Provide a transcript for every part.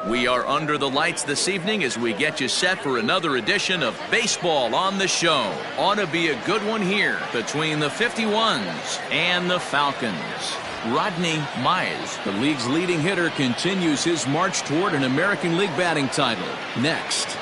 We are under the lights this evening as we get you set for another edition of Baseball on the Show. Ought to be a good one here between the 51s and the Falcons. Rodney Mize, the league's leading hitter, continues his march toward an American League batting title. Next.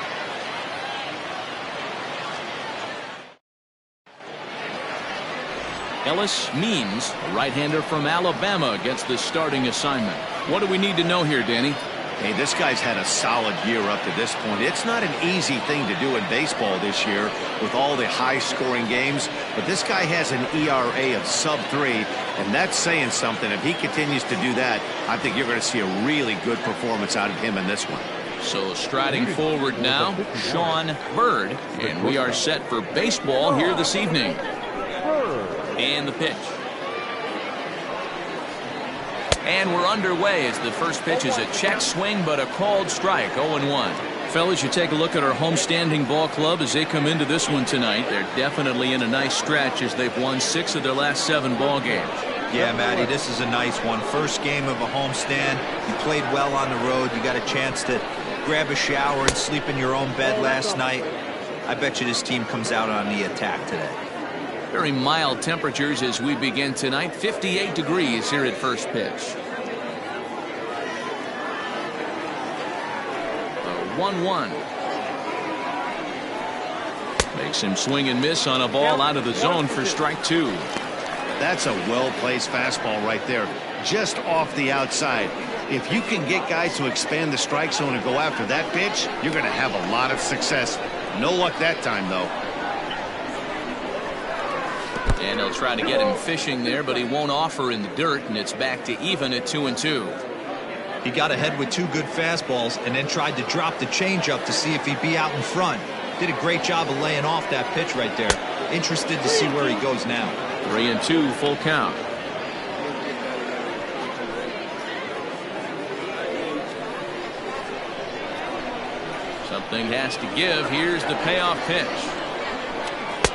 Ellis Means, a right-hander from Alabama, gets the starting assignment. What do we need to know here, Danny? Hey, this guy's had a solid year up to this point. It's not an easy thing to do in baseball this year with all the high-scoring games, but this guy has an ERA of sub-3, and that's saying something. If he continues to do that, I think you're going to see a really good performance out of him in this one. So striding forward now, Sean Bird, and we are set for baseball here this evening. And the pitch. And we're underway as the first pitch is a check swing, but a called strike, 0-1. Fellas, you take a look at our homestanding ball club as they come into this one tonight. They're definitely in a nice stretch as they've won 6 of their last 7 ball games. Yeah, Matty, this is a nice one. First game of a homestand. You played well on the road. You got a chance to grab a shower and sleep in your own bed last night. I bet you this team comes out on the attack today. Very mild temperatures as we begin tonight. 58 degrees here at first pitch. 1-1. Makes him swing and miss on a ball out of the zone for strike 2. That's a well-placed fastball right there, just off the outside. If you can get guys to expand the strike zone and go after that pitch, you're going to have a lot of success. No luck that time, though. And he'll try to get him fishing there, but he won't offer in the dirt, and it's back to even at 2-2. He got ahead with 2 good fastballs and then tried to drop the changeup to see if he'd be out in front. Did a great job of laying off that pitch right there. Interested to see where he goes now. 3-2, full count. Something has to give. Here's the payoff pitch.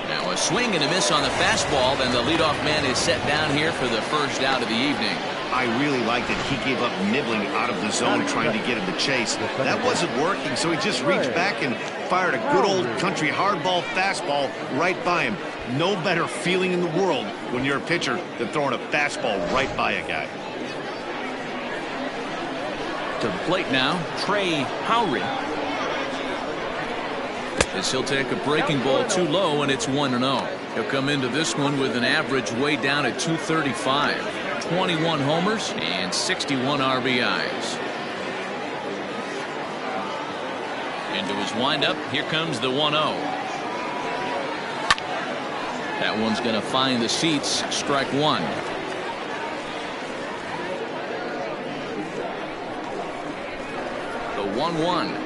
Now a swing and a miss on the fastball, then the leadoff man is set down here for the first out of the evening. I really like that he gave up nibbling out of the zone trying to get him to chase. That wasn't working, so he just reached back and fired a good old country hardball fastball right by him. No better feeling in the world when you're a pitcher than throwing a fastball right by a guy. To the plate now, Trey Howry. As he'll take a breaking ball too low, and it's 1-0. He'll come into this one with an average way down at 235. 21 homers and 61 RBIs. Into his windup, here comes the 1-0. That one's going to find the seats, strike 1. The 1-1.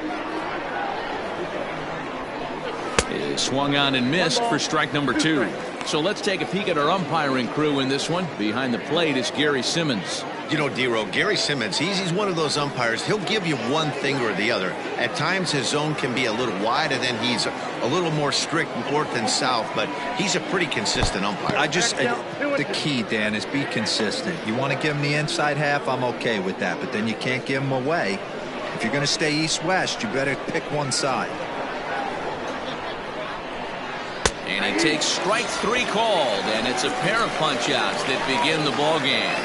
Is swung on and missed for strike number 2. So let's take a peek at our umpiring crew in this one. Behind the plate is Gary Simmons. You know, D-Row, Gary Simmons, he's one of those umpires. He'll give you one thing or the other. At times his zone can be a little wide, and then he's a little more strict north and south, but he's a pretty consistent umpire. The key, Dan, is be consistent. You want to give him the inside half, I'm okay with that, but then you can't give him away. If you're going to stay east-west, you better pick one side. And he takes strike 3 called, and it's a pair of punch-outs that begin the ball game.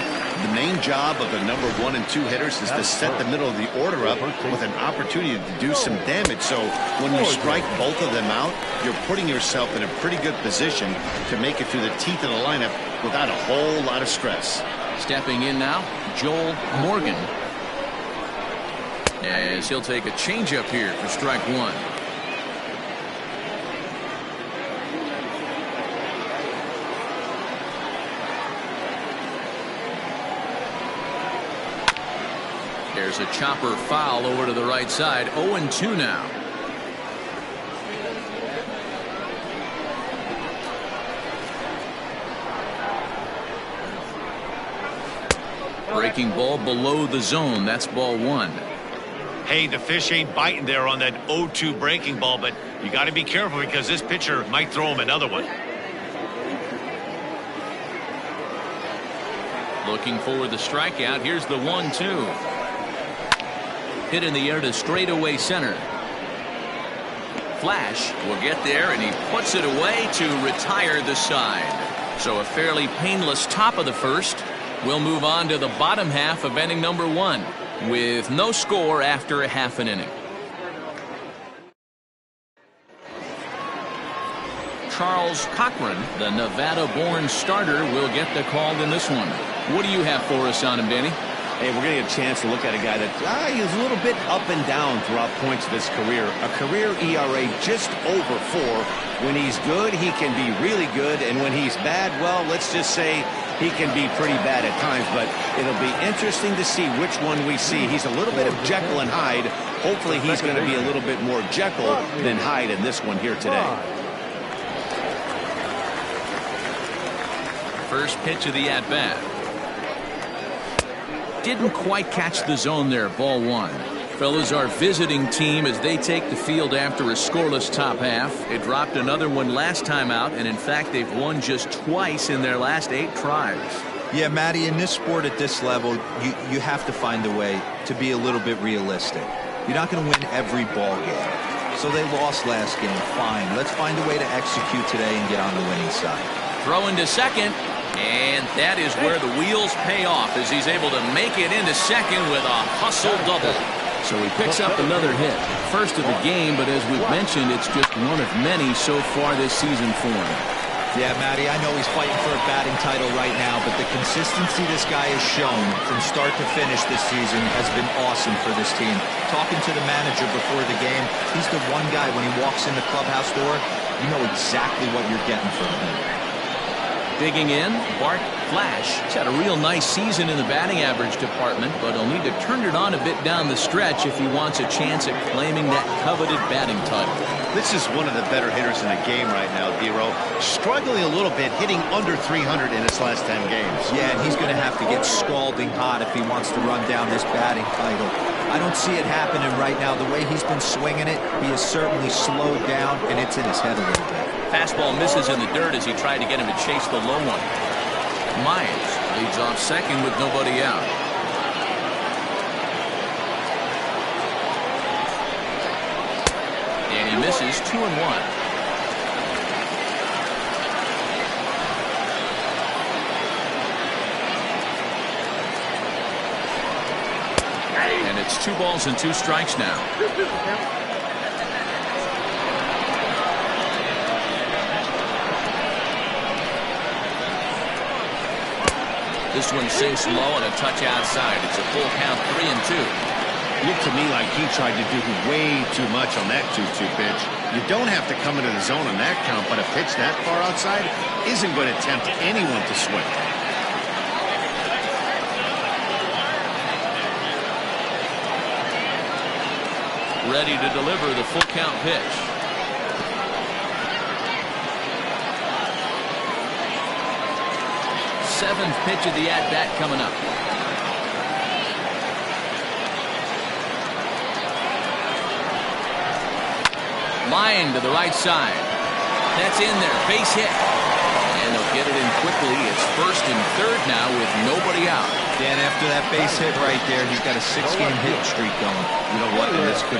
The main job of the number 1 and 2 hitters is to set the middle of the order up with an opportunity to do some damage. So when you strike both of them out, you're putting yourself in a pretty good position to make it through the teeth of the lineup without a whole lot of stress. Stepping in now, Joel Morgan. As he'll take a changeup here for strike 1. There's a chopper foul over to the right side. 0-2 now. Breaking ball below the zone. That's ball 1. Hey, the fish ain't biting there on that 0-2 breaking ball, but you got to be careful because this pitcher might throw him another one. Looking for the strikeout. Here's the 1-2. Hit in the air to straightaway center. Flash will get there, and he puts it away to retire the side. So a fairly painless top of the first. We'll move on to the bottom half of inning number 1 with no score after a half an inning. Charles Cochran, the Nevada-born starter, will get the call in this one. What do you have for us on him, Danny? Hey, we're going to get a chance to look at a guy that he's a little bit up and down throughout points of his career. A career ERA just over 4. When he's good, he can be really good. And when he's bad, well, let's just say he can be pretty bad at times. But it'll be interesting to see which one we see. He's a little bit of Jekyll and Hyde. Hopefully he's going to be a little bit more Jekyll than Hyde in this one here today. First pitch of the at-bat. Didn't quite catch the zone there. Ball 1. Fellas, our visiting team as they take the field after a scoreless top half. It dropped another one last time out, and in fact they've won just twice in their last 8 tries. Yeah, Matty, in this sport at this level, you have to find a way to be a little bit realistic. You're not going to win every ball game. So they lost last game. Fine. Let's find a way to execute today and get on the winning side. Throw into second. And that is where the wheels pay off as he's able to make it into second with a hustle double. So he picks up another hit. First of the game, but as we've mentioned, it's just one of many so far this season for him. Yeah, Matty, I know he's fighting for a batting title right now, but the consistency this guy has shown from start to finish this season has been awesome for this team. Talking to the manager before the game, he's the one guy when he walks in the clubhouse door, you know exactly what you're getting from him. Digging in, Bart Flash. He's had a real nice season in the batting average department, but he'll need to turn it on a bit down the stretch if he wants a chance at claiming that coveted batting title. This is one of the better hitters in the game right now, Dero. Struggling a little bit, hitting under 300 in his last 10 games. Yeah, and he's going to have to get scalding hot if he wants to run down this batting title. I don't see it happening right now. The way he's been swinging it, he has certainly slowed down, and it's in his head a little bit. Fastball misses in the dirt as he tried to get him to chase the low one. Myers leads off second with nobody out. And he misses 2-1. And it's 2 balls and 2 strikes now. This one sinks low and a touch outside. It's a full count, 3-2. Looked to me like he tried to do way too much on that 2-2 pitch. You don't have to come into the zone on that count, but a pitch that far outside isn't going to tempt anyone to swing. Ready to deliver the full count pitch. Seventh pitch of the at-bat coming up. Line to the right side. That's in there. Base hit. And they'll get it in quickly. It's first and third now with nobody out. Dan, after that base hit right there, he's got a 6-game hit streak going. You know what? And this could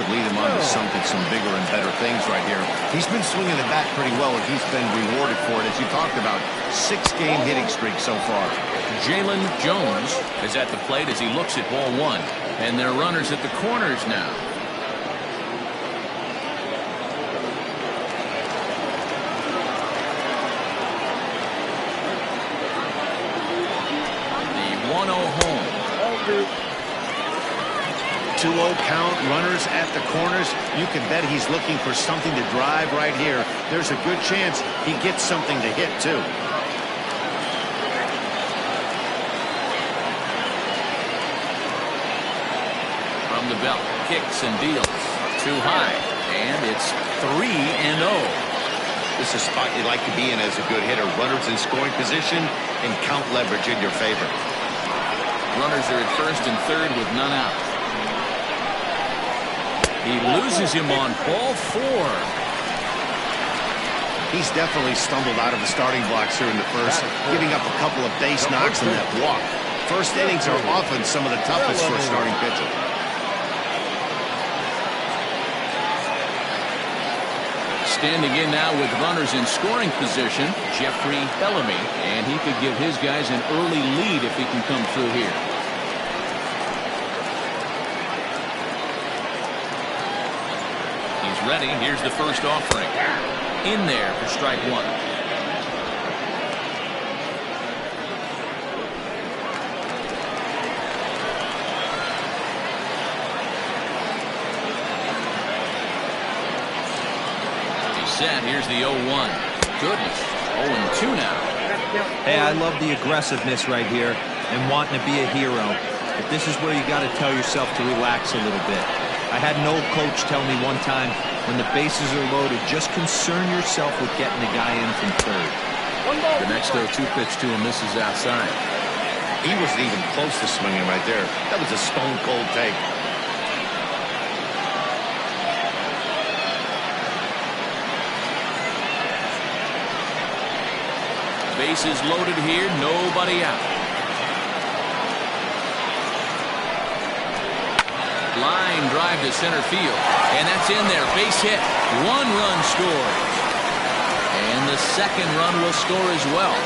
lead him on to some bigger and better things right here. He's been swinging the bat pretty well, and he's been rewarded for it, as you talked about. 6-game hitting streak so far. Jalen Jones is at the plate as he looks at ball 1. And they're runners at the corners now. The 1-0 home. 2-0 count, runners at the corners. You can bet he's looking for something to drive right here. There's a good chance he gets something to hit, too. From the belt, kicks and deals. Too high, and it's 3-0. This is a spot you'd like to be in as a good hitter. Runners in scoring position and count leverage in your favor. Runners are at first and third with none out. He loses him on ball 4. He's definitely stumbled out of the starting blocks here in the first, giving up a couple of base knocks and that walk. First innings are often some of the toughest for a starting pitcher. Standing in now with runners in scoring position, Jeffrey Bellamy, and he could give his guys an early lead if he can come through here. He's ready. Here's the first offering. In there for strike one. Set. Here's the 0-1. Goodness. 0-2 now. Hey, I love the aggressiveness right here and wanting to be a hero. But this is where you got to tell yourself to relax a little bit. I had an old coach tell me one time, when the bases are loaded, just concern yourself with getting the guy in from third. The next 0-2 pitch to him misses outside. He wasn't even close to swinging right there. That was a stone-cold take. Bases loaded here, nobody out. Line drive to center field, and that's in there. Base hit. 1 run scored. And the second run will score as well.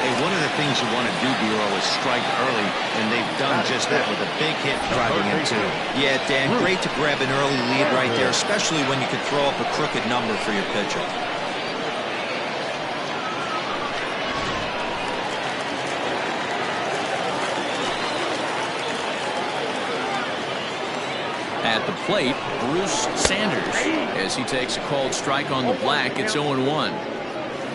Hey, one of the things you want to do, Bureau, is strike early, and they've done just that with a big hit driving in too. Yeah, Dan, great to grab an early lead right there, especially when you could throw up a crooked number for your pitcher. At the plate, Bruce Sanders, as he takes a called strike on the black. It's 0-1.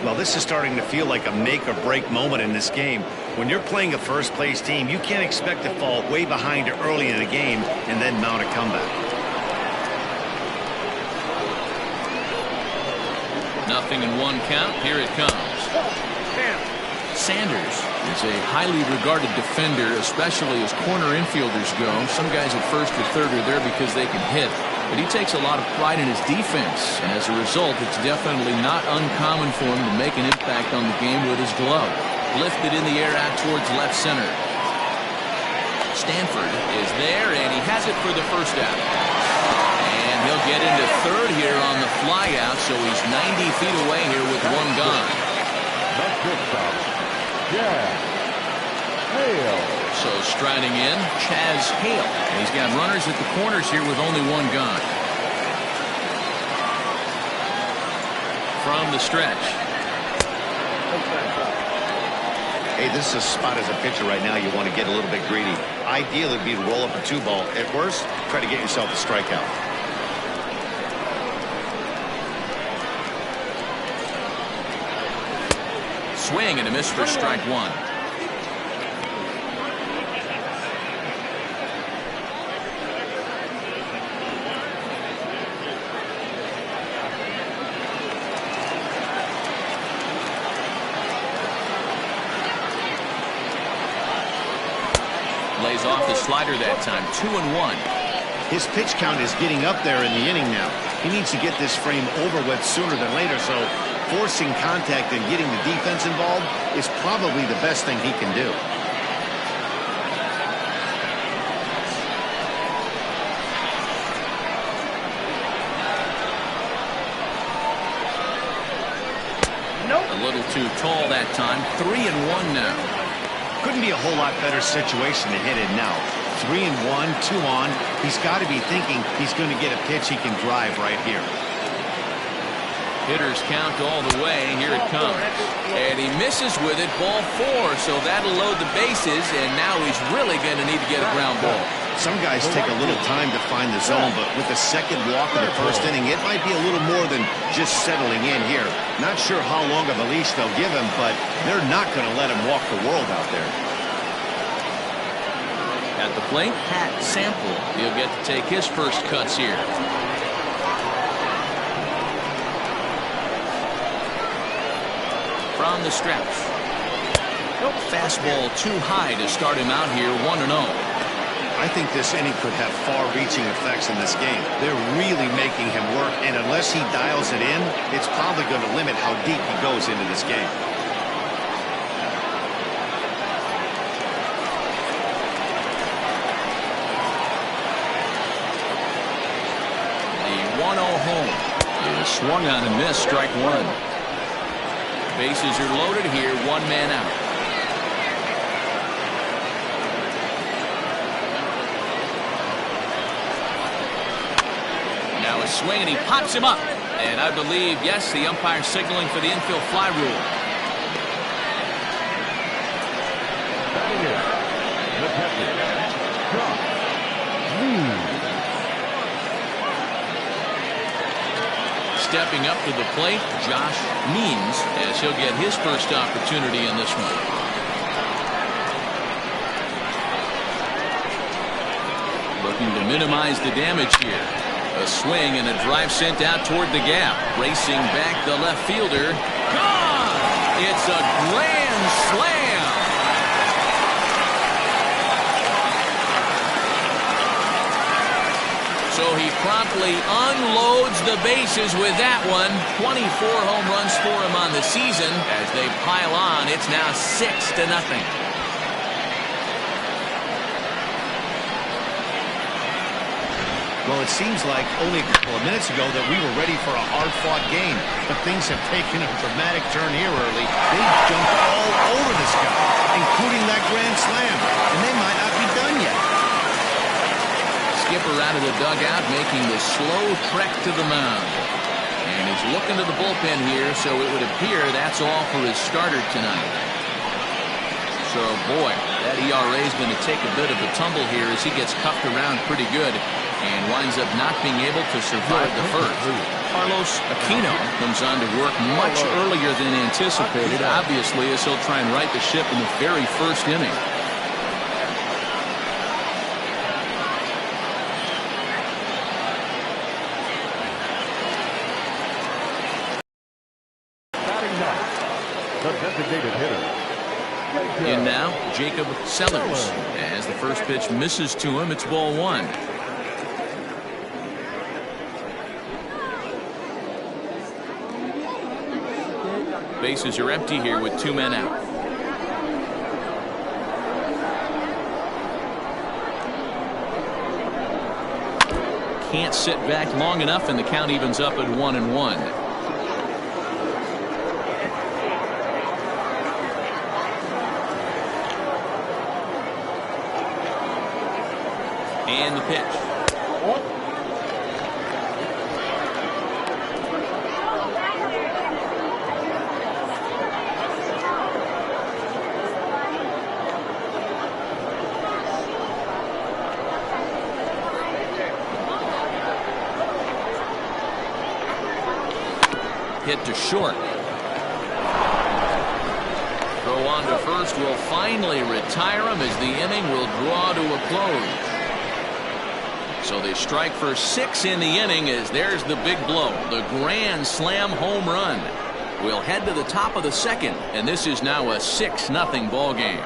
Well, this is starting to feel like a make-or-break moment in this game. When you're playing a first-place team, you can't expect to fall way behind early in the game and then mount a comeback. Nothing in 1 count. Here it comes. Sanders is a highly regarded defender, especially as corner infielders go. Some guys at first or third are there because they can hit, but he takes a lot of pride in his defense, and as a result, it's definitely not uncommon for him to make an impact on the game with his glove. Lifted in the air out towards left center. Stanford is there, and he has it for the first out. And he'll get into third here on the fly out, so he's 90 feet away here with 1 gone. So striding in, Chaz Hale. He's got runners at the corners here with only 1 gone. From the stretch. Hey, this is a spot as a pitcher right now you want to get a little bit greedy. Ideally, it'd be to roll up a 2-ball. At worst, try to get yourself a strikeout. Swing and a miss for strike 1. Lays off the slider that time. 2-1. His pitch count is getting up there in the inning now. He needs to get this frame over with sooner than later, so forcing contact and getting the defense involved is probably the best thing he can do. A little too tall that time. 3-1 now. Couldn't be a whole lot better situation to hit in now. 3-1, 2 on. He's got to be thinking he's going to get a pitch he can drive right here. Hitters count all the way. Here it comes. And he misses with it. Ball 4. So that'll load the bases. And now he's really going to need to get a ground ball. Some guys take a little time to find the zone, but with the second walk of the first inning, it might be a little more than just settling in here. Not sure how long of a leash they'll give him, but they're not going to let him walk the world out there. At the plate, Pat Sample. He'll get to take his first cuts here. From the stretch. Fastball too high to start him out here, 1-0. I think this inning could have far-reaching effects in this game. They're really making him work, and unless he dials it in, it's probably going to limit how deep he goes into this game. The 1-0 home. Is swung on and missed, strike one. Bases are loaded here, one man out. Now a swing and he pops him up. And I believe, yes, the umpire signaling for the infield fly rule. Stepping up to the plate, Josh Means, as he'll get his first opportunity in this one. Looking to minimize the damage here. A swing and a drive sent out toward the gap. Racing back the left fielder. Gone! It's a grand slam! So he promptly unloads the bases with that one. 24 home runs for him on the season. As they pile on, it's now 6-0. Well, it seems like only a couple of minutes ago that we were ready for a hard-fought game. But things have taken a dramatic turn here early. They jumped all over this guy, including that grand slam. And they might not be done yet. Skipper out of the dugout, making the slow trek to the mound. And he's looking to the bullpen here, so it would appear that's all for his starter tonight. So, boy, that ERA is going to take a bit of a tumble here as he gets cuffed around pretty good and winds up not being able to survive the first. Carlos Aquino comes on to work much earlier than anticipated, obviously, as he'll try and right the ship in the very first inning. The designated hitter. In now, Jacob Sellers. As the first pitch misses to him, it's ball one. Bases are empty here with two men out. Can't sit back long enough, and the count evens up at 1-1. And the pitch. Hit to short. Throw on to first will finally retire him as the inning will draw to a close. So they strike for 6 in the inning as there's the big blow. The grand slam home run. We'll head to the top of the second, and this is now a 6-0 ball game.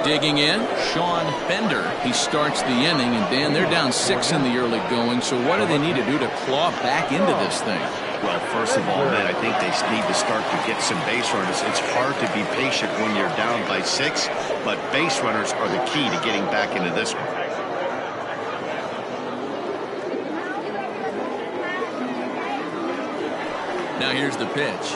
Digging in, Sean Bender. He starts the inning, and Dan, they're down 6 in the early going, so what do they need to do to claw back into this thing? Well, first of all, man, I think they need to start to get some base runners. It's hard to be patient when you're down by 6, but base runners are the key to getting back into this one. Now here's the pitch.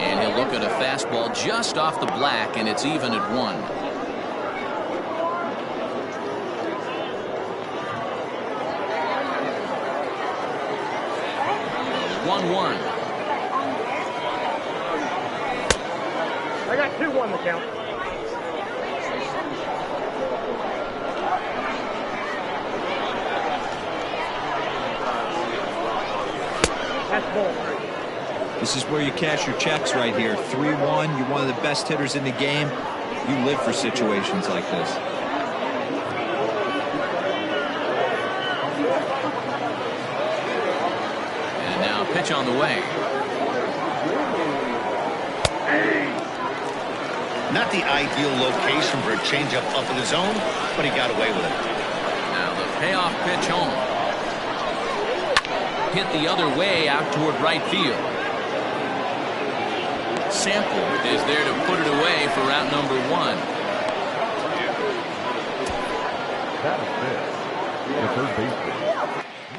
And he'll look at a fastball just off the black, and it's even at 1. I got 2-1 the count. That's ball 3. This is where you cash your checks right here. 3-1. You're one of the best hitters in the game. You live for situations like this. And now pitch on the way. Not the ideal location for a changeup up in the zone, but he got away with it. Now the payoff pitch home. Hit the other way out toward right field. Sample is there to put it away for out number 1. That is it. The third baseman,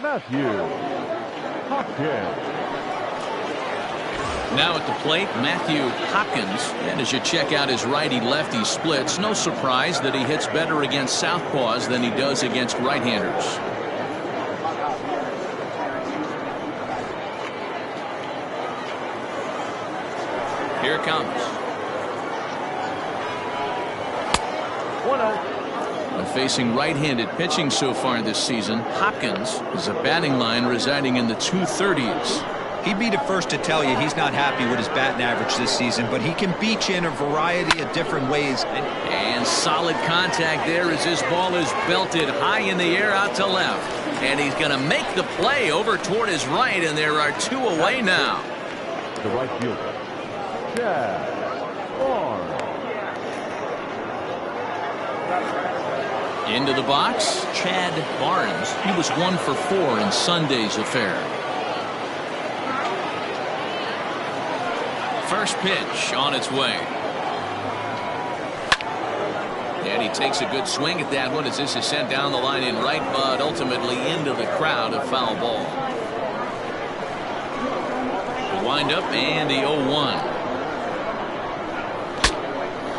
Matthew Hopkins. Now at the plate, Matthew Hopkins. And as you check out his righty-lefty splits, no surprise that he hits better against southpaws than he does against right-handers. Here it comes. 1-0. When facing right-handed pitching so far this season, Hopkins is a batting line residing in the 230s. He'd be the first to tell you he's not happy with his batting average this season, but he can beat you in a variety of different ways. And solid contact there as this ball is belted high in the air out to left. And he's going to make the play over toward his right, and there are 2 away now. The right fielder, Chad Barnes. Into the box, Chad Barnes. He was 1 for 4 in Sunday's affair. First pitch on its way. And he takes a good swing at that one as this is sent down the line in right, but ultimately into the crowd, a foul ball. Wind up and the 0-1.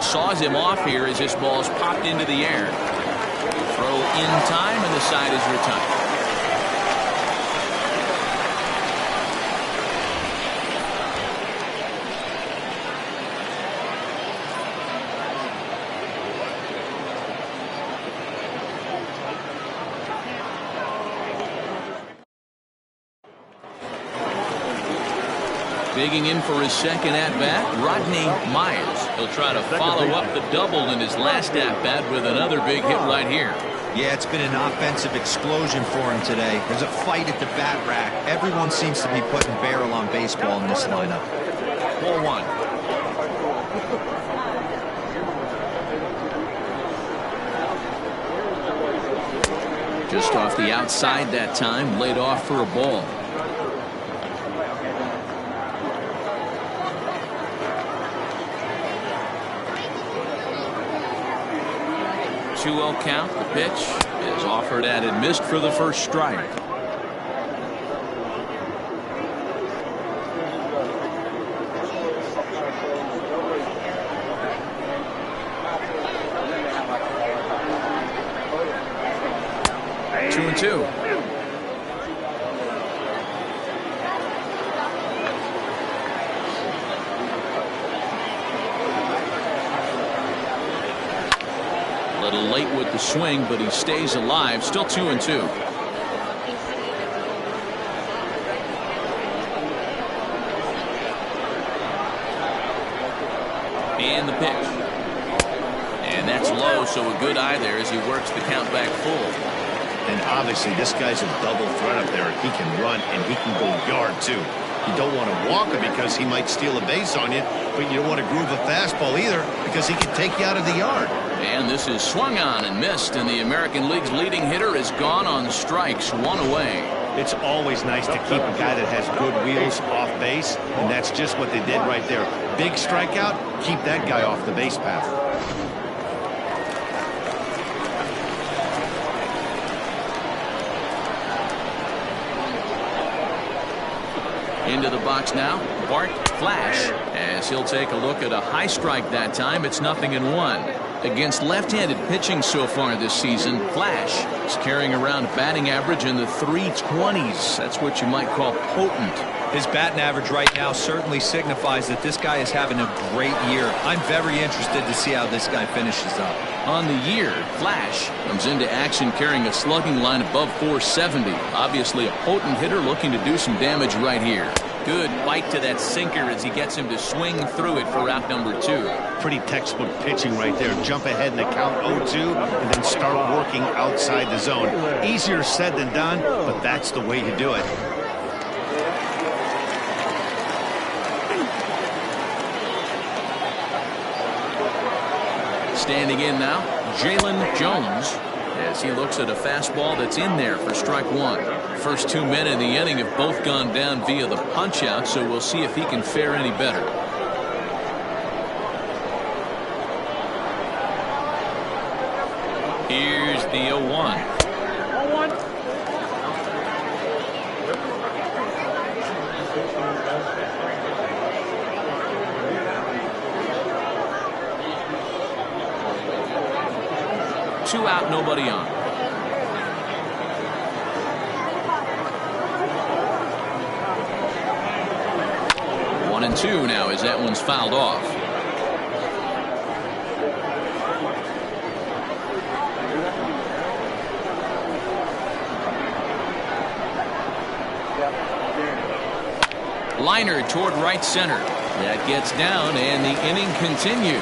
Saws him off here as this ball's popped into the air. Throw in time and the side is retired. Digging in for his second at-bat, Rodney Myers. He'll try to follow up the double in his last at-bat with another big hit right here. Yeah, it's been an offensive explosion for him today. There's a fight at the bat rack. Everyone seems to be putting barrel on baseball in this lineup. 4-1. Just off the outside that time, laid off for a ball. 2-0 count. The pitch is offered at and missed for the first strike. Two and two. Late with the swing, but he stays alive. Still 2-2. And the pitch. And that's low, so a good eye there as he works the count back full. And obviously this guy's a double threat up there. He can run and he can go yard too. You don't want to walk him because he might steal a base on you, but you don't want to groove a fastball either because he can take you out of the yard. And this is swung on and missed, and the American League's leading hitter is gone on strikes, 1 away. It's always nice to keep a guy that has good wheels off base, and that's just what they did right there. Big strikeout, keep that guy off the base path. Into the box now, Bart Flash, as he'll take a look at a high strike that time. It's 0-1. Against left-handed pitching so far this season, Flash is carrying around a batting average in the 320s. That's what you might call potent. His batting average right now certainly signifies that this guy is having a great year. I'm very interested to see how this guy finishes up. On the year, Flash comes into action carrying a slugging line above 470. Obviously a potent hitter looking to do some damage right here. Good bite to that sinker as he gets him to swing through it for out number 2. Pretty textbook pitching right there. Jump ahead in the count 0-2 and then start working outside the zone. Easier said than done, but that's the way to do it. Standing in now, Jalen Jones, as he looks at a fastball that's in there for strike 1. First 2 men in the inning have both gone down via the punch out, so we'll see if he can fare any better. Here's the 0-1. 2 out, nobody on. One and 2 now as that one's fouled off. Liner toward right center. That gets down and the inning continues.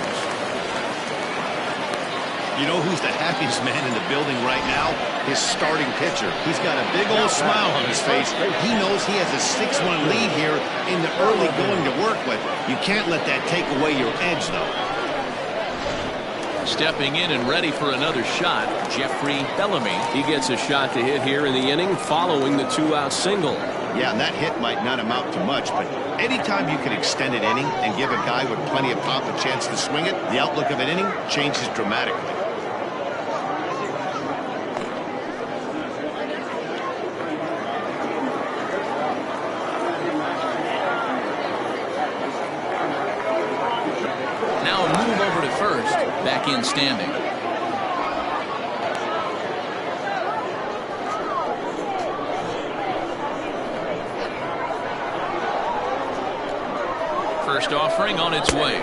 You know who's the happiest man in the building right now? His starting pitcher. He's got a big old smile on his face. He knows he has a 6-1 lead here in the early going to work with. You can't let that take away your edge, though. Stepping in and ready for another shot, Jeffrey Bellamy. He gets a shot to hit here in the inning following the 2-out single. Yeah, and that hit might not amount to much, but anytime you can extend an inning and give a guy with plenty of pop a chance to swing it, the outlook of an inning changes dramatically. Now a move over to first, back in standing. First offering on its way.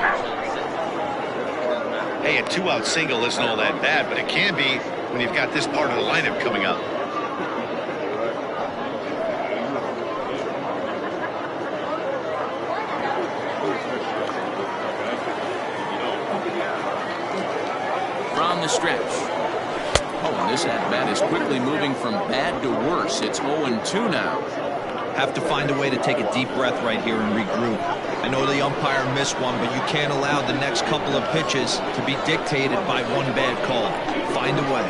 Hey, a 2-out single isn't all that bad, but it can be when you've got this part of the lineup coming up. From the stretch. Oh, and this at-bat is quickly moving from bad to worse. It's 0-2 now. Have to find a way to take a deep breath right here and regroup. I know the umpire missed one, but you can't allow the next couple of pitches to be dictated by one bad call. Find a way.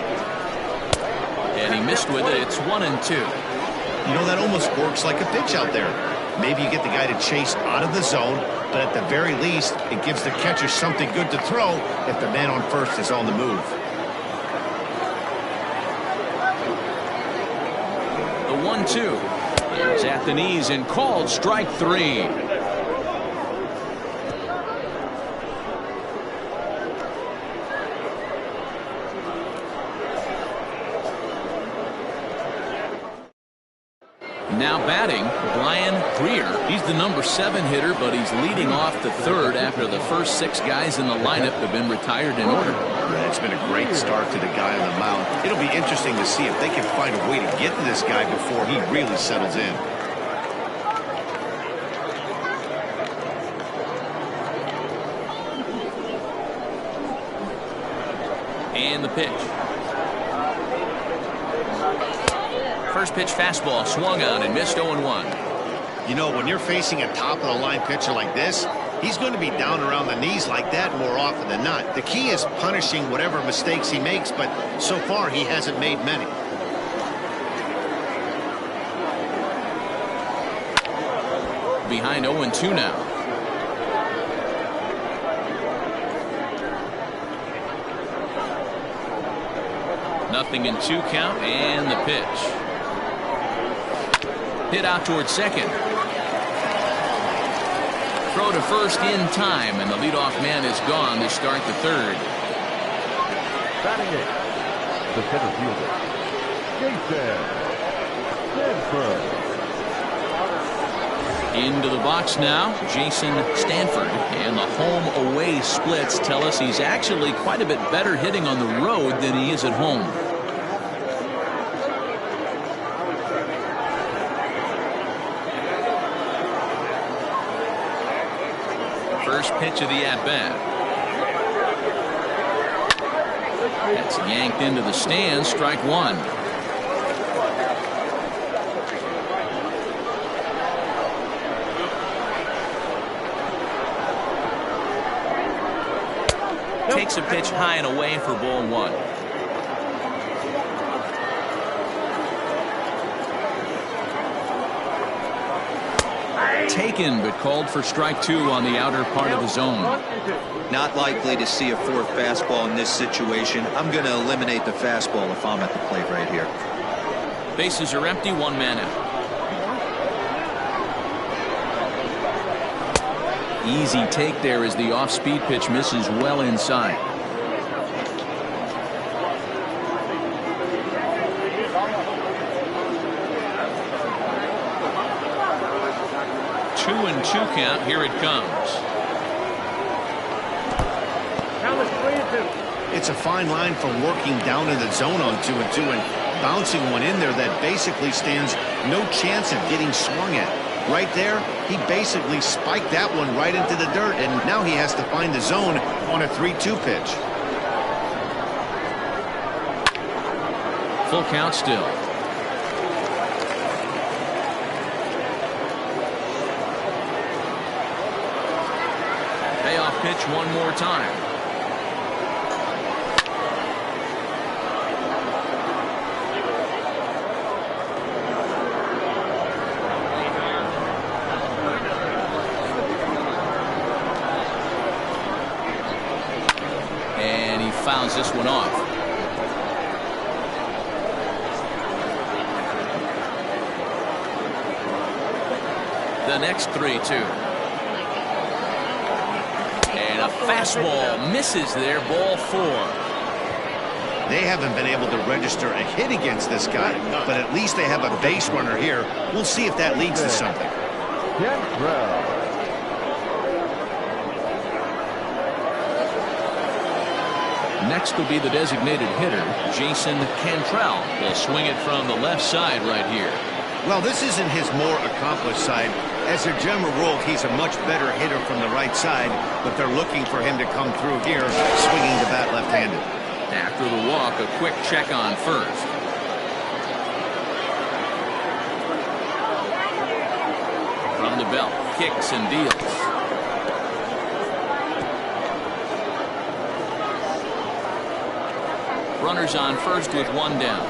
And he missed with it. It's 1-2. You know, that almost works like a pitch out there. Maybe you get the guy to chase out of the zone, but at the very least, it gives the catcher something good to throw if the man on first is on the move. The 1-2. It's at the knees and called strike 3. Now batting, Brian Greer. He's the number 7 hitter, but he's leading off the third after the first 6 guys in the lineup have been retired in order. Yeah, it's been a great start to the guy on the mound. It'll be interesting to see if they can find a way to get to this guy before he really settles in. And the pitch. First pitch fastball swung on and missed 0-1. You know, when you're facing a top-of-the-line pitcher like this, he's going to be down around the knees like that more often than not. The key is punishing whatever mistakes he makes, but so far he hasn't made many. Behind 0-2 now. Nothing in 2 count, and the pitch. Hit out towards second. Throw to first in time, and the leadoff man is gone to start the third. Batting 8, the center fielder, Jason Stanford. Into the box now, Jason Stanford. And the home-away splits tell us he's actually quite a bit better hitting on the road than he is at home. First pitch of the at-bat. That's yanked into the stands, strike 1. Takes a pitch high and away for ball 1. taken, but called for strike 2 on the outer part of the zone. Not likely to see a fourth fastball in this situation. I'm going to eliminate the fastball if I'm at the plate right here. Bases are empty, 1 man out. Easy take there as the off-speed pitch misses well inside. Two and two count. Here it comes. It's a fine line for working down in the zone on 2 and 2 and bouncing one in there that basically stands no chance of getting swung at. Right there, he basically spiked that one right into the dirt, and now he has to find the zone on a 3-2 pitch. Full count still. Payoff pitch one more time. And he fouls this one off. The next 3-2. And a fastball misses there, ball 4. They haven't been able to register a hit against this guy, but at least they have a base runner here. We'll see if that leads to something. Next will be the designated hitter, Jason Cantrell. Will swing it from the left side right here. Well, this isn't his more accomplished side. As a general rule, he's a much better hitter from the right side, but they're looking for him to come through here, swinging the bat left-handed. After the walk, a quick check on first. From the belt, kicks and deals. Runners on first with 1 down.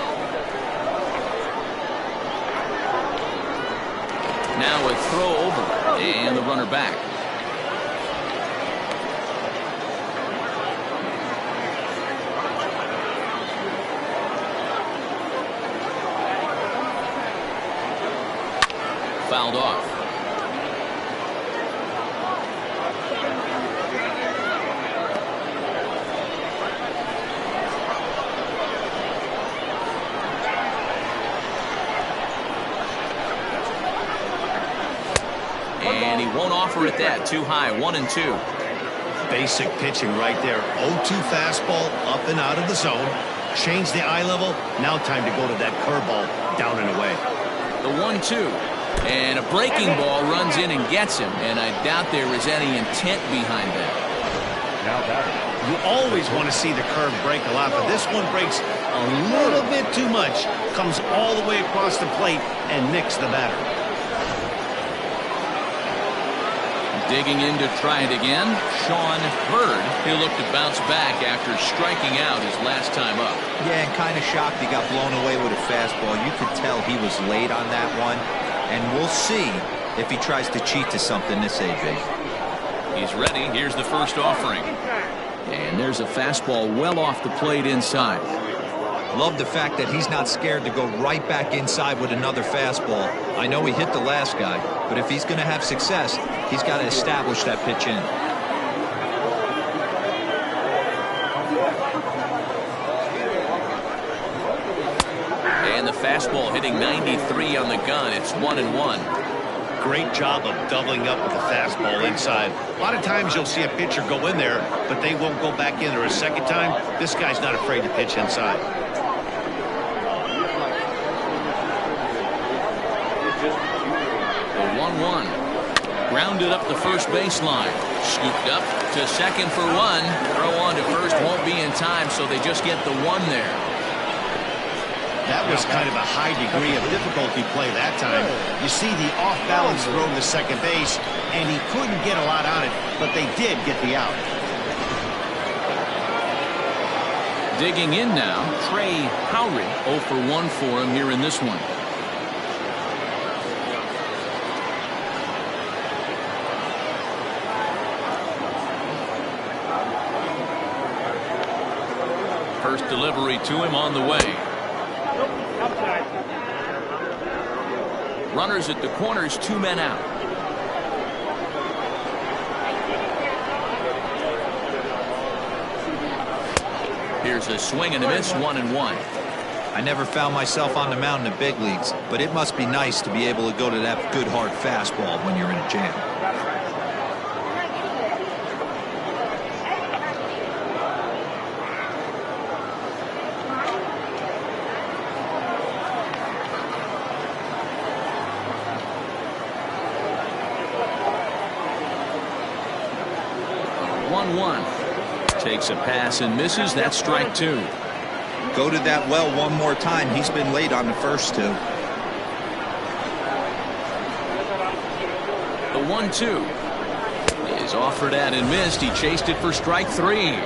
Now a throw over, and the runner back. Fouled off. And he won't offer it that. Too high, 1-2. Basic pitching right there. 0-2 fastball up and out of the zone. Change the eye level. Now time to go to that curveball down and away. The 1-2. And a breaking ball runs in and gets him. And I doubt there is any intent behind that. You always want to see the curve break a lot, but this one breaks a little bit too much. Comes all the way across the plate and nicks the batter. Digging in to try it again, Sean Bird. He'll look to bounce back after striking out his last time up. Yeah, and kind of shocked he got blown away with a fastball. You could tell he was late on that one. And we'll see if he tries to cheat to something this AJ. He's ready. Here's the first offering. And there's a fastball well off the plate inside. Love the fact that he's not scared to go right back inside with another fastball. I know he hit the last guy, but if he's going to have success, he's got to establish that pitch in. And the fastball hitting 93 on the gun. It's 1-1. Great job of doubling up with the fastball inside. A lot of times you'll see a pitcher go in there, but they won't go back in there a second time. This guy's not afraid to pitch inside. The 1-1. Grounded up the first baseline. Scooped up to second for 1. Throw on to first won't be in time, so they just get the 1 there. That was kind of a high degree of difficulty play that time. You see the off-balance throw to second base, and he couldn't get a lot on it, but they did get the out. Digging in now, Trey Howry. 0 for 1 for him here in this one. First delivery to him on the way. Runners at the corners, 2 men out. Here's a swing and a miss, 1-1. I never found myself on the mound in the big leagues, but it must be nice to be able to go to that good hard fastball when you're in a jam. Takes a pass and misses. That's strike 2. Go to that well one more time. He's been late on the first 2. The 1-2 is offered at and missed. He chased it for strike 3.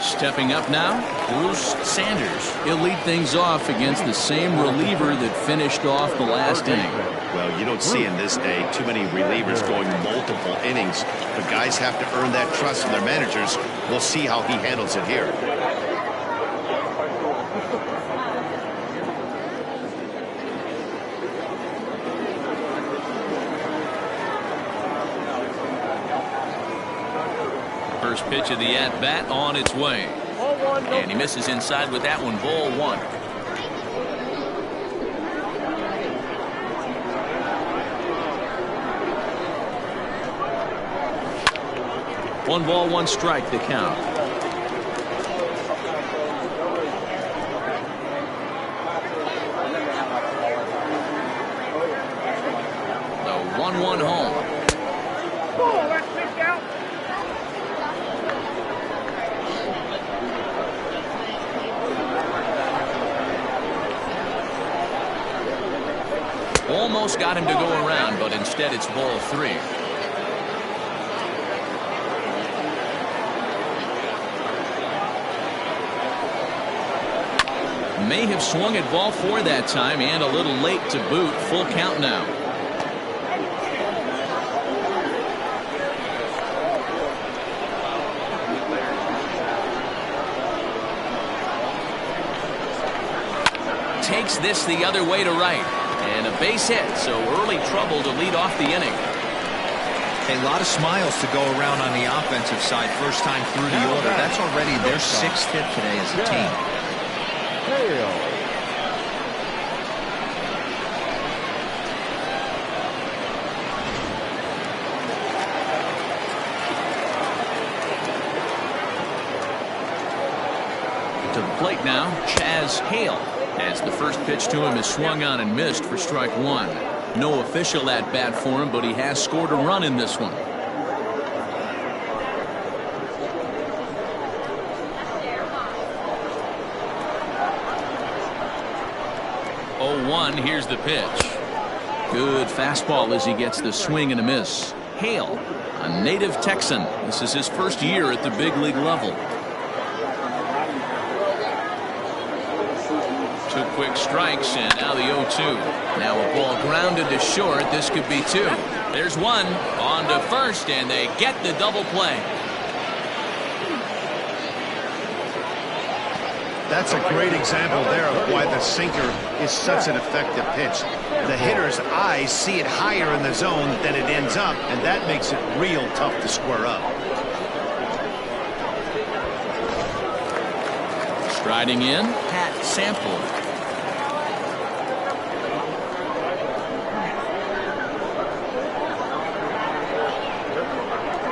Stepping up now, Bruce Sanders. He'll lead things off against the same reliever that finished off the last inning. Well, you don't see in this day too many relievers going multiple innings, but guys have to earn that trust from their managers. We'll see how he handles it here. First pitch of the at-bat on its way. And he misses inside with that one. Ball 1. 1-1 strike the count. The 1-1 home. Almost got him to go around, but instead it's ball 3. May have swung at ball 4 that time, and a little late to boot. Full count now. Takes this the other way to right. And a base hit, so early trouble to lead off the inning. A lot of smiles to go around on the offensive side. First time through the order. That's already their 6th hit today as a team. To the plate now, Chaz Hale. As the first pitch to him is swung on and missed for strike 1. No official at bat for him, but he has scored a run in this one. 0-1. Here's the pitch. Good fastball as he gets the swing and a miss. Hale, a native Texan. This is his first year at the big league level. 2 quick strikes, and now the 0-2. Now a ball grounded to short. This could be 2. There's 1 on to first, and they get the double play. That's a great example there of why the sinker is such an effective pitch. The hitter's eyes see it higher in the zone than it ends up, and that makes it real tough to square up. Striding in, Pat Sample.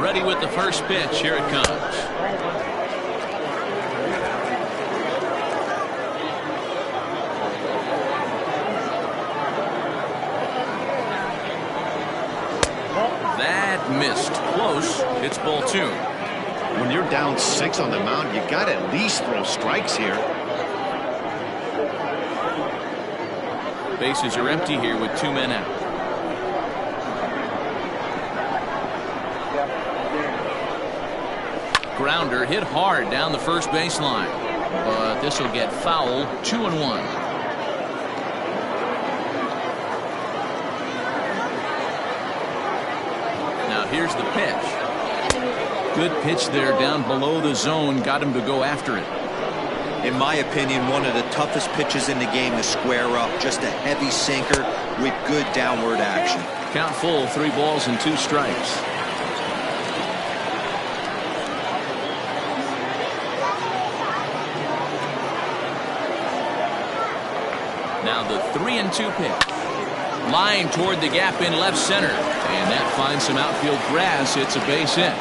Ready with the first pitch. Here it comes. That missed. Close. It's ball 2. When you're down 6 on the mound, you got to at least throw strikes here. Bases are empty here with 2 men out. Grounder hit hard down the first baseline, but this will get foul. 2-1. Now here's the pitch. Good pitch there down below the zone. Got him to go after it. In my opinion, one of the toughest pitches in the game to square up. Just a heavy sinker with good downward action. Count full, 3 balls and 2 strikes. Now the 3-2 pitch. Line toward the gap in left center. And that finds some outfield grass. It's a base hit.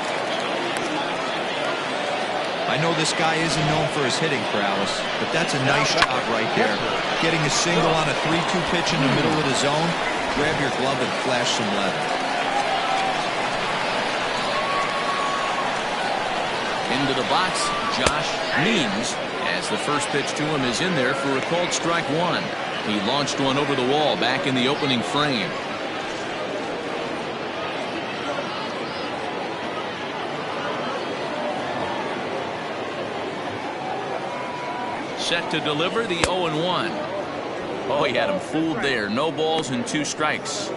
I know this guy isn't known for his hitting prowess, but that's a nice job right there. Getting a single on a 3-2 pitch in the middle of the zone. Grab your glove and flash some leather. Into the box, Josh Means, as the first pitch to him is in there for a called strike 1. He launched one over the wall back in the opening frame. Set to deliver the 0-1. Oh, he had him fooled there. No balls and 2 strikes.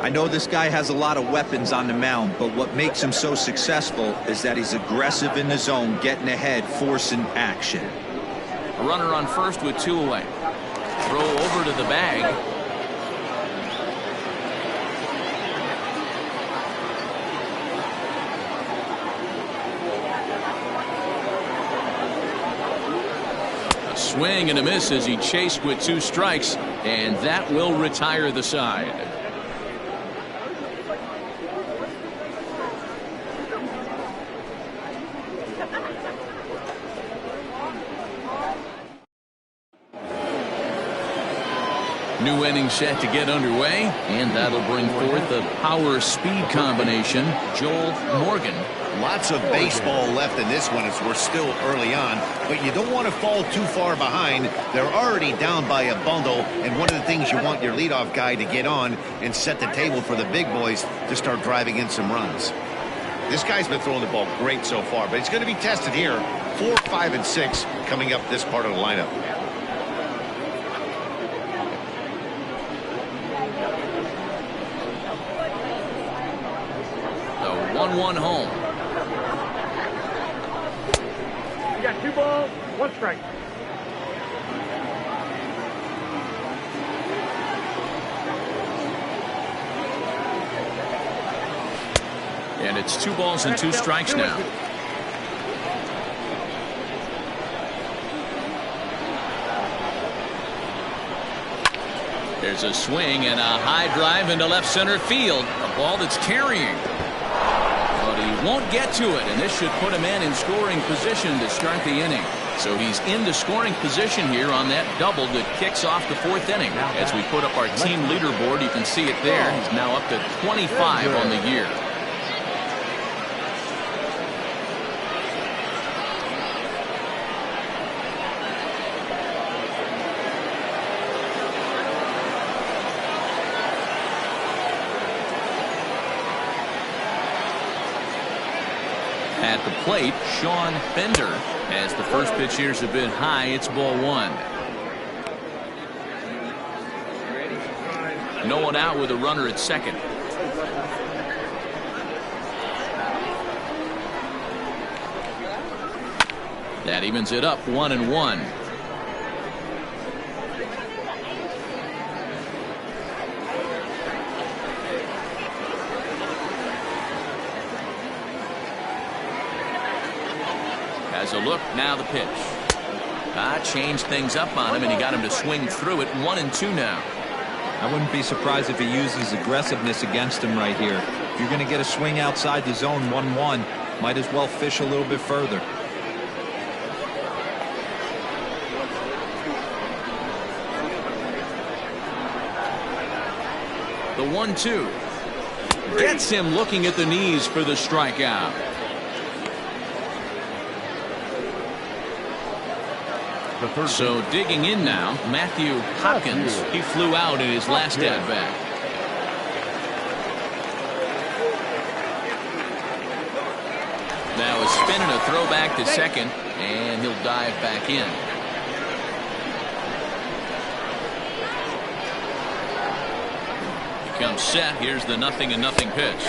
I know this guy has a lot of weapons on the mound, but what makes him so successful is that he's aggressive in the zone, getting ahead, forcing action. A runner on first with 2 away. Throw over to the bag. A swing and a miss as he chased with 2 strikes, and that will retire the side. New inning set to get underway, and that'll bring forth the power-speed combination. Joel Morgan. Lots of baseball left in this one as we're still early on, but you don't want to fall too far behind. They're already down by a bundle, and one of the things you want your leadoff guy to get on and set the table for the big boys to start driving in some runs. This guy's been throwing the ball great so far, but it's going to be tested here. 4, 5, and 6 coming up this part of the lineup. The 1-1 home. You got 2 balls, 1 strike. And it's 2 balls and 2 strikes now. There's a swing and a high drive into left center field. A ball that's carrying. But he won't get to it, and this should put him in scoring position to start the inning. So he's into scoring position here on that double that kicks off the 4th inning. As we put up our team leaderboard, you can see it there. He's now up to 25 on the year. At the plate, Sean Bender. As the first pitch here's a bit high, it's ball 1. No one out with a runner at second. That evens it up 1-1. Has a look, now the pitch. Changed things up on him, and he got him to swing through it. 1-2 now. I wouldn't be surprised if he uses aggressiveness against him right here. If you're going to get a swing outside the zone 1-1, might as well fish a little bit further. The 1-2 gets him looking at the knees for the strikeout. So digging in now, Matthew Hopkins. He flew out in his last at bat. Now a spin and a throw back to second, and he'll dive back in. He comes set. Here's the 0-0 pitch.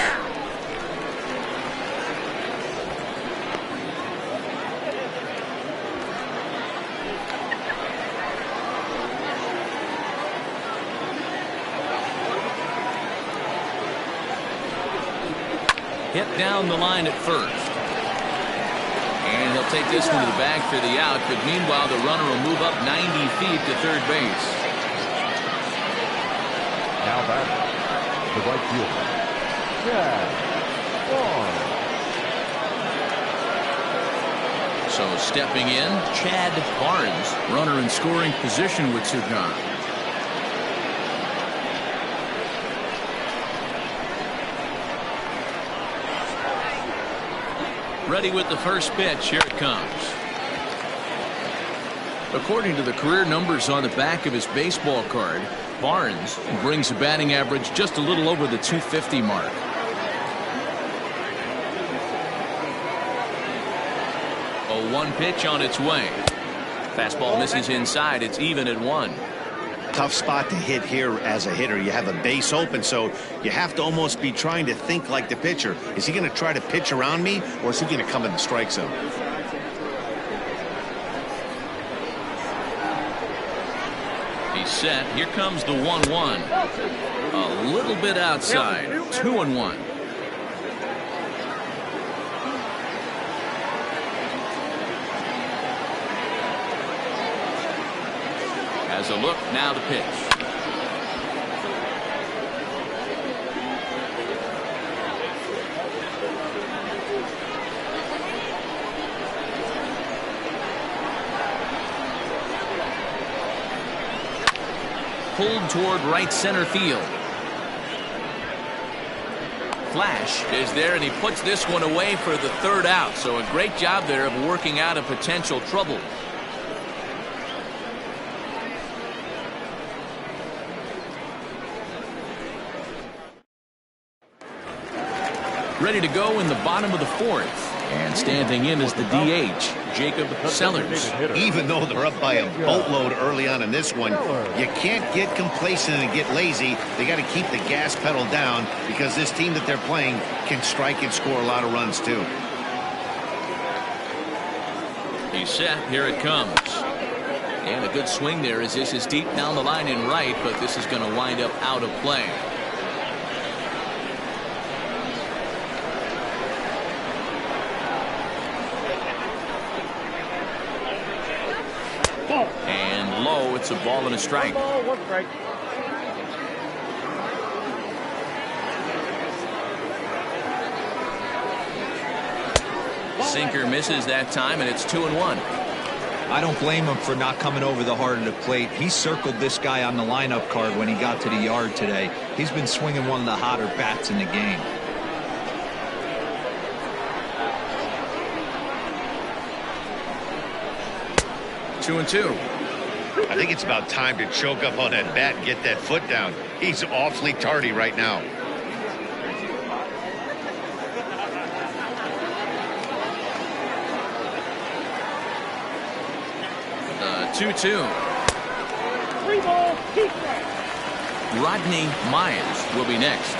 Hit down the line at first. And he'll take this one to the bag for the out, but meanwhile the runner will move up 90 feet to third base. Now back, the right fielder, Chad Barnes. So stepping in, Chad Barnes, runner in scoring position with two gone. Ready with the first pitch. Here it comes. According to the career numbers on the back of his baseball card, Barnes brings a batting average just a little over the 250 mark. A 1 pitch on its way. Fastball misses inside. It's even at 1. Tough spot to hit here as a hitter. You have a base open, so you have to almost be trying to think like the pitcher. Is he going to try to pitch around me, or is he going to come in the strike zone? He's set. Here comes the 1-1. A little bit outside. 2-1. Has a look, now the pitch. Pulled toward right center field. Flash is there, and he puts this one away for the third out. So a great job there of working out a potential trouble. Ready to go in the bottom of the fourth. And standing in is the DH, Jacob Sellers. Even though they're up by a boatload early on in this one, you can't get complacent and get lazy. They got to keep the gas pedal down because this team that they're playing can strike and score a lot of runs too. He's set. Here it comes. And a good swing there as this is deep down the line in right, but this is going to wind up out of play. And low, it's a ball and a strike. One strike. Sinker misses that time, and it's 2-1. I don't blame him for not coming over the heart of the plate. He circled this guy on the lineup card when he got to the yard today. He's been swinging one of the hotter bats in the game. Two and two. I think it's about time to choke up on that bat and get that foot down. He's awfully tardy right now. The 2-2. 3 balls, 2 strikes. Rodney Myers will be next.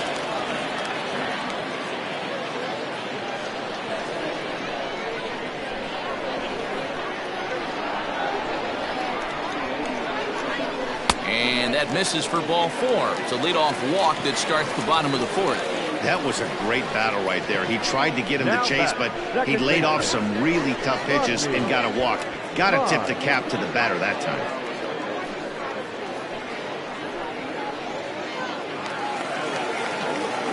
And that misses for ball 4. It's a leadoff walk that starts the bottom of the fourth. That was a great battle right there. He tried to get him to chase, but he laid off some really tough pitches and got a walk. Got to tip the cap to the batter that time.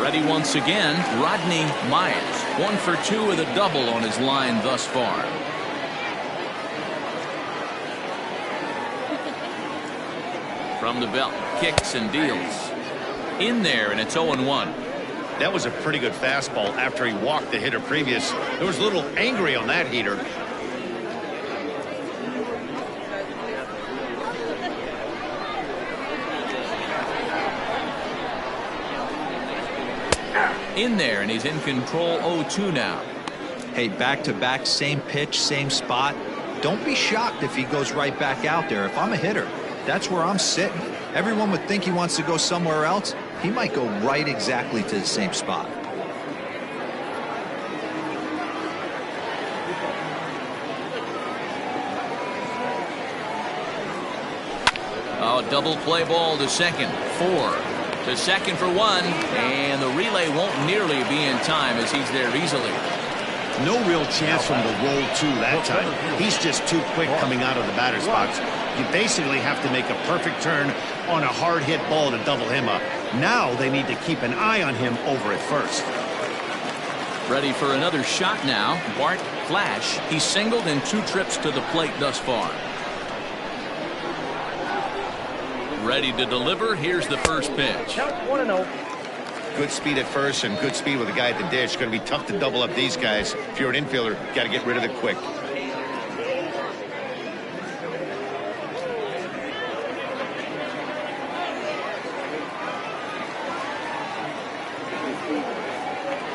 Ready once again, Rodney Myers. 1 for 2 with a double on his line thus far. From the belt, kicks and deals. In there, and it's 0-1. That was a pretty good fastball after he walked the hitter previous. There was a little angry on that heater. In there, and he's in control. 0-2 now. Hey, back-to-back, same pitch, same spot. Don't be shocked if he goes right back out there. If I'm a hitter, that's where I'm sitting. Everyone would think he wants to go somewhere else. He might go right exactly to the same spot. Oh, double play ball to second. 4 to second for 1. And the relay won't nearly be in time as he's there easily. No real chance from the roll two that time. He's just too quick coming out of the batter's box. You basically have to make a perfect turn on a hard hit ball to double him up. Now they need to keep an eye on him over at first. Ready for another shot now. Bart Flash. He's singled in 2 trips to the plate thus far. Ready to deliver. Here's the first pitch. Count 1-0. Good speed at first and good speed with the guy at the dish. It's going to be tough to double up these guys. If you're an infielder, you got to get rid of it quick.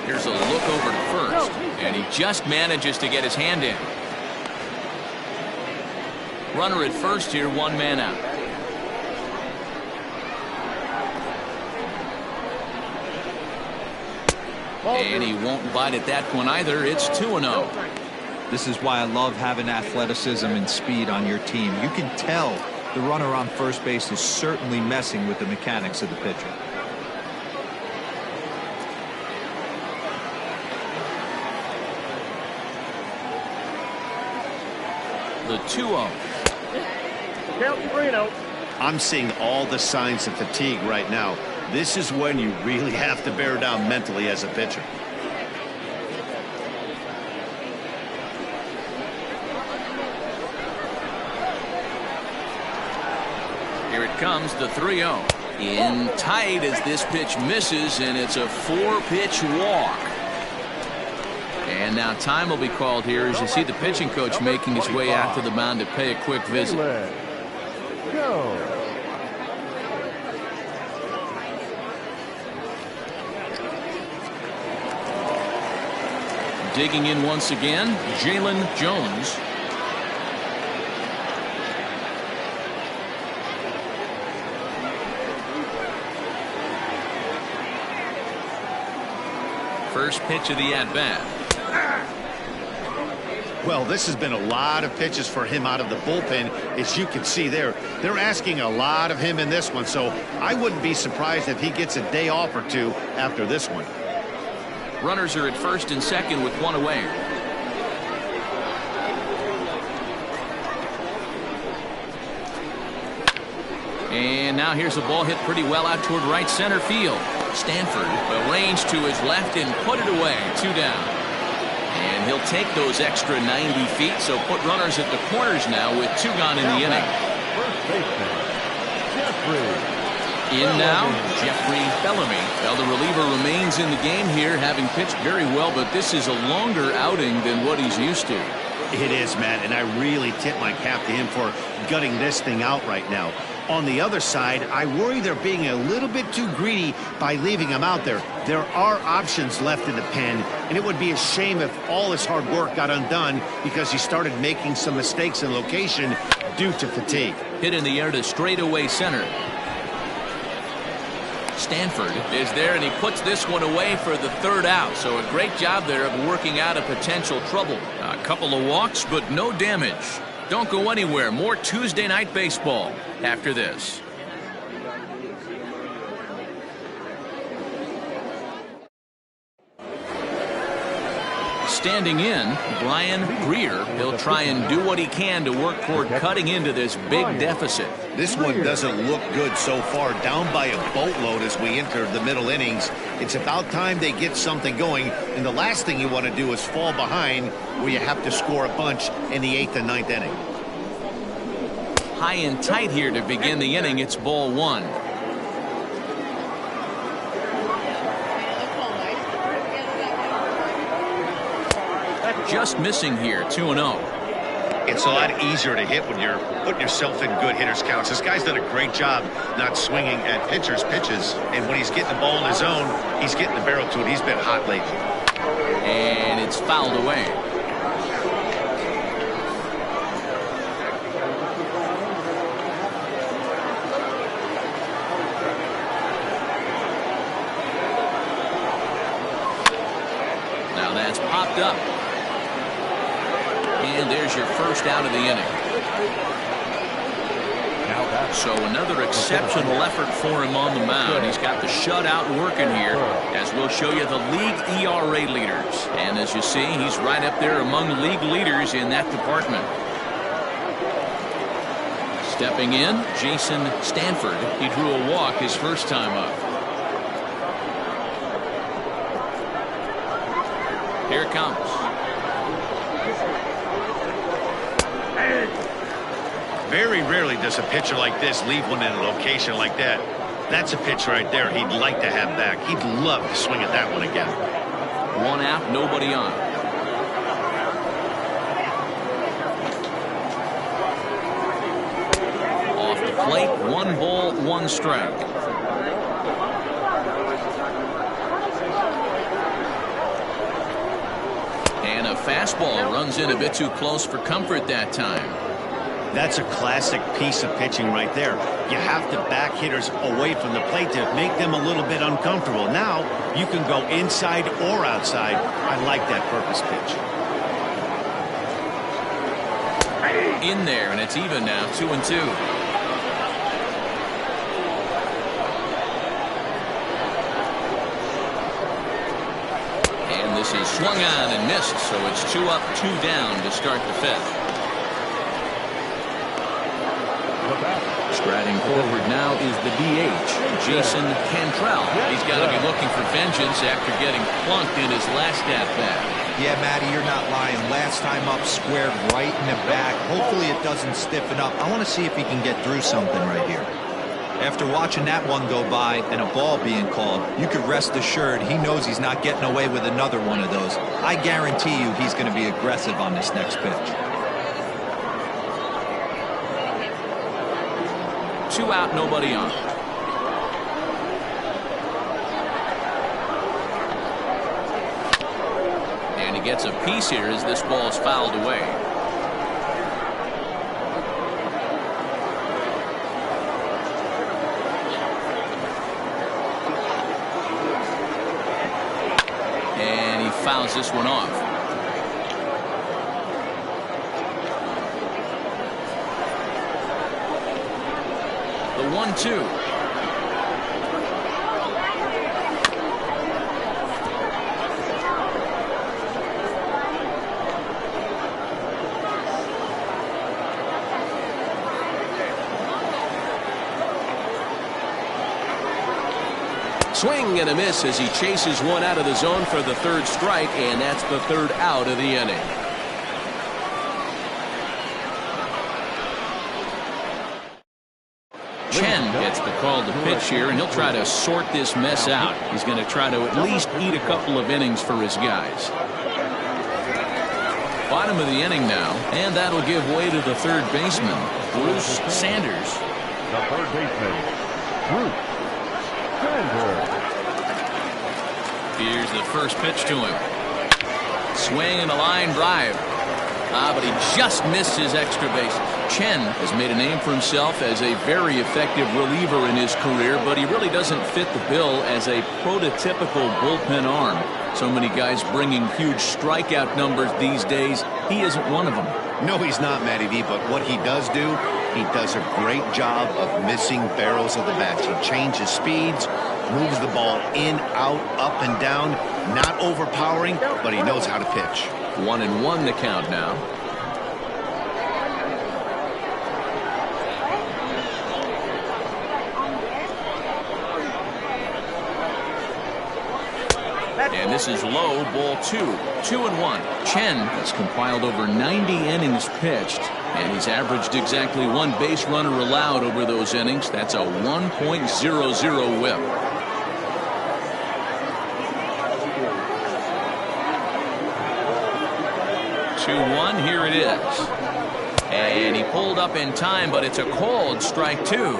Here's a look over to first, and he just manages to get his hand in. Runner at first here, 1 man out. And he won't bite at that one either. It's 2-0. This is why I love having athleticism and speed on your team. You can tell the runner on first base is certainly messing with the mechanics of the pitcher. The 2-0. Count 3-0. I'm seeing all the signs of fatigue right now. This is when you really have to bear down mentally as a pitcher. Here it comes, the 3-0. In tight as this pitch misses, and it's a 4-pitch walk. And now time will be called here as you see the pitching coach making his way out to the mound to pay a quick visit. Go. Digging in once again, Jalen Jones. First pitch of the at-bat. Well, this has been a lot of pitches for him out of the bullpen. As you can see there, they're asking a lot of him in this one, so I wouldn't be surprised if he gets a day off or 2 after this one. Runners are at first and second with 1 away. And now here's a ball hit pretty well out toward right center field. Stanford arranged to his left and put it away. 2 down. And he'll take those extra 90 feet, so put runners at the corners now with 2 gone in the inning. First baseman, Jeffrey. In now, Jeffrey Bellamy. Well, the reliever remains in the game here, having pitched very well, but this is a longer outing than what he's used to. It is, Matt, and I really tip my cap to him for gutting this thing out right now. On the other side, I worry they're being a little bit too greedy by leaving him out there. There are options left in the pen, and it would be a shame if all his hard work got undone because he started making some mistakes in location due to fatigue. Hit in the air to straightaway center. Stanford is there, and he puts this one away for the 3rd out. So a great job there of working out a potential trouble. A couple of walks, but no damage. Don't go anywhere. More Tuesday night baseball after this. Standing in, Brian Greer. He'll try and do what he can to work toward cutting into this big deficit. This one doesn't look good so far. Down by a boatload as we enter the middle innings. It's about time they get something going. And the last thing you want to do is fall behind where you have to score a bunch in the 8th and 9th inning. High and tight here to begin the inning. It's ball 1. Just missing here, 2-0. It's a lot easier to hit when you're putting yourself in good hitters counts. This guy's done a great job not swinging at pitchers' pitches. And when he's getting the ball in his zone, he's getting the barrel to it. He's been hot lately. And it's fouled away. Now that's popped up. And there's your first out of the inning. So another exceptional effort for him on the mound. He's got the shutout working here, as we'll show you the league ERA leaders. And as you see, he's right up there among league leaders in that department. Stepping in, Jason Stanford. He drew a walk his first time up. Here it comes. Very rarely does a pitcher like this leave one in a location like that. That's a pitch right there he'd like to have back. He'd love to swing at that one again. One out, nobody on. Off the plate, 1 ball, 1 strike. And a fastball runs in a bit too close for comfort that time. That's a classic piece of pitching right there. You have to back hitters away from the plate to make them a little bit uncomfortable. Now you can go inside or outside. I like that purpose pitch. In there, and it's even now, 2-2. And this is swung on and missed, so it's 2 up, 2 down to start the 5th. Striding forward now is the DH, Jason Cantrell. He's got to be looking for vengeance after getting plunked in his last at-bat. Yeah, Matty, you're not lying. Last time up, squared right in the back. Hopefully it doesn't stiffen up. I want to see if he can get through something right here. After watching that one go by and a ball being called, you could rest assured he knows he's not getting away with another one of those. I guarantee you he's going to be aggressive on this next pitch. 2 out, nobody on. And he gets a piece here as this ball is fouled away. And he fouls this one off. The 1-2. Swing and a miss as he chases one out of the zone for the 3rd strike, and that's the 3rd out of the inning. Chen gets the call to pitch here, and he'll try to sort this mess out. He's going to try to at least eat a couple of innings for his guys. Bottom of the inning now, and that'll give way to the 3rd baseman, Bruce Sanders. The 3rd baseman, Bruce Sanders. Here's the first pitch to him. Swing and a line drive. But he just missed his extra base. Chen has made a name for himself as a very effective reliever in his career, but he really doesn't fit the bill as a prototypical bullpen arm. So many guys bringing huge strikeout numbers these days. He isn't one of them. No, he's not, Matty D, but what he does do, he does a great job of missing barrels of the bats. He changes speeds, moves the ball in, out, up, and down. Not overpowering, but he knows how to pitch. 1-1 the count now. And this is low, ball 2. 2-1. Chen has compiled over 90 innings pitched, and he's averaged exactly 1 base runner allowed over those innings. That's a 1.00 whip. 2-1, here it is. And he pulled up in time, but it's a called strike 2.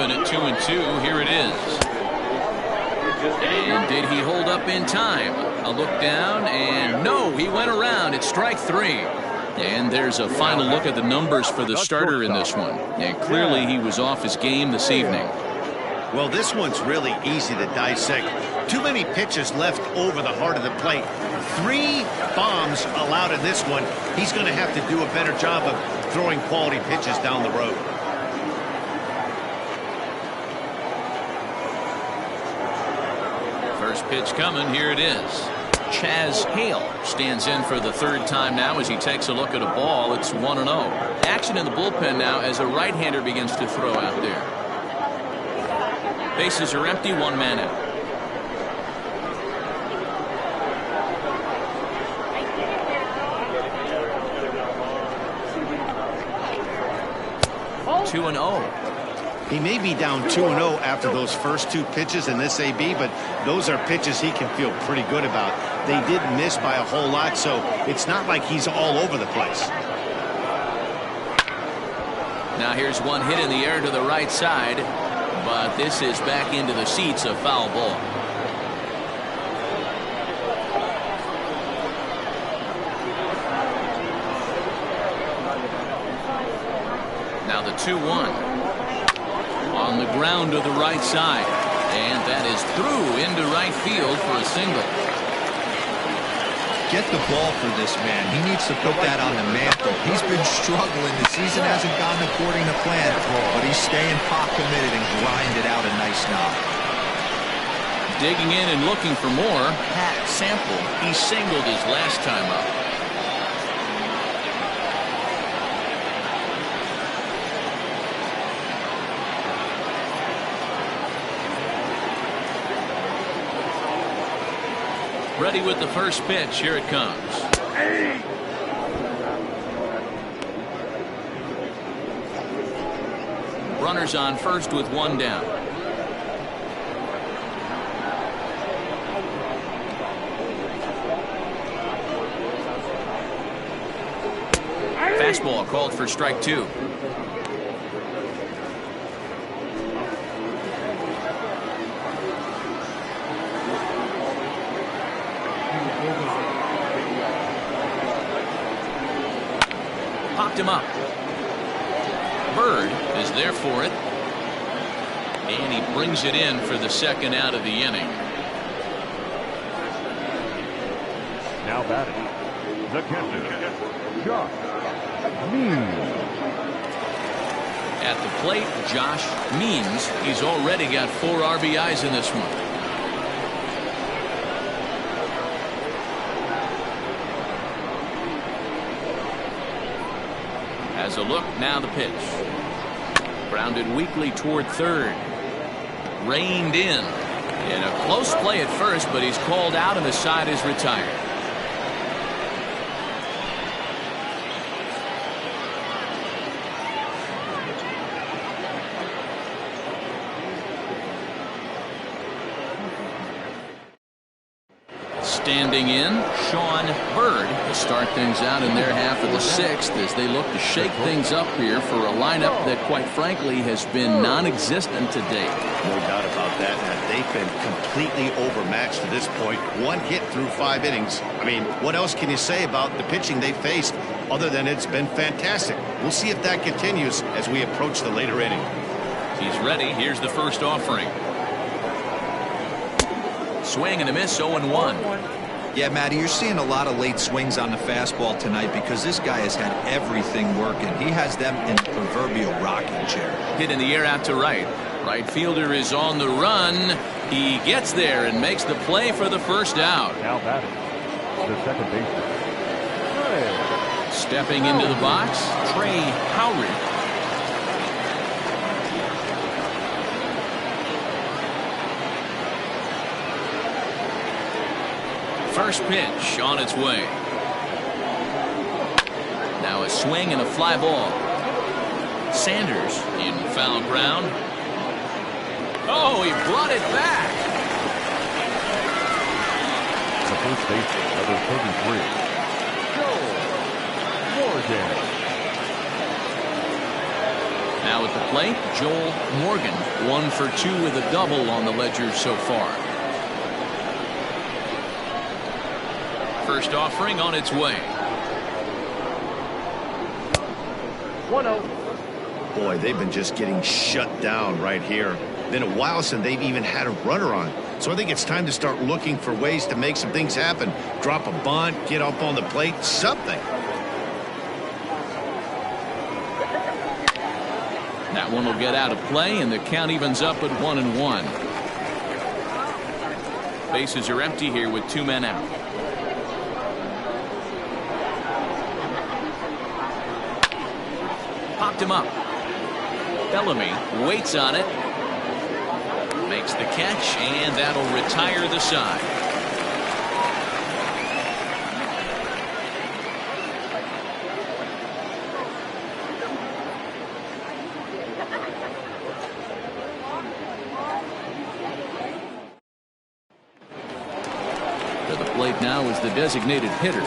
even at 2-2. Here it is. And did he hold up in time? A look down, and no, he went around. It's strike 3. And there's a final look at the numbers for the starter in this one. And clearly he was off his game this evening. Well, this one's really easy to dissect. Too many pitches left over the heart of the plate. 3 bombs allowed in this one. He's going to have to do a better job of throwing quality pitches down the road. First pitch coming. Here it is. Chaz Hale stands in for the 3rd time now as he takes a look at a ball. It's 1-0. Action in the bullpen now as a right-hander begins to throw out there. Bases are empty. 1 man out. Two and 0. He may be down 2-0 after those first 2 pitches in this AB, but those are pitches he can feel pretty good about. They did miss by a whole lot, so it's not like he's all over the place. Now here's one hit in the air to the right side, but this is back into the seats, a foul ball. Now the 2-1. On the ground to the right side, and that is through into right field for a single. Get the ball for this man. He needs to put that on the mantle. He's been struggling. The season hasn't gone according to plan, but he's staying pot committed and grinded out a nice knock. Digging in and looking for more. Pat Sample. He singled his last time up. Ready with the first pitch. Here it comes. Runners on first with 1 down. Fastball called for strike 2. Popped him up. Bird is there for it. And he brings it in for the 2nd out of the inning. Now batting, the catcher, Josh Means. At the plate, Josh Means. He's already got 4 RBIs in this one. As a look, now the pitch. Grounded weakly toward 3rd. Reined in. In a close play at first, but he's called out and the side is retired. Standing in, Sean Bird to start things out in their half of the 6th as they look to shake things up here for a lineup that quite frankly has been non-existent to date. No doubt about that. They've been completely overmatched to this point. 1 hit through 5 innings. I mean, what else can you say about the pitching they faced other than it's been fantastic? We'll see if that continues as we approach the later inning. He's ready. Here's the first offering. Swing and a miss, 0-1. Yeah, Matty, you're seeing a lot of late swings on the fastball tonight because this guy has had everything working. He has them in the proverbial rocking chair. Hit in the air out to right. Right fielder is on the run. He gets there and makes the play for the 1st out. Now batting, the second baseman, Trey. Stepping into the box, Trey Howard. First pitch on its way. Now a swing and a fly ball. Sanders in foul ground. Oh, he brought it back. The first baseman, number 33, Joe Morgan. Now at the plate, Joel Morgan, 1 for 2 with a double on the ledger so far. First offering on its way. 1-0. Boy, they've been just getting shut down right here. Been a while since they've even had a runner on. So I think it's time to start looking for ways to make some things happen. Drop a bunt, get up on the plate, something. That one will get out of play, and the count evens up at 1-1. Bases are empty here with 2 men out. Popped him up. Bellamy waits on it. Makes the catch, and that'll retire the side. To the plate now is the designated hitter.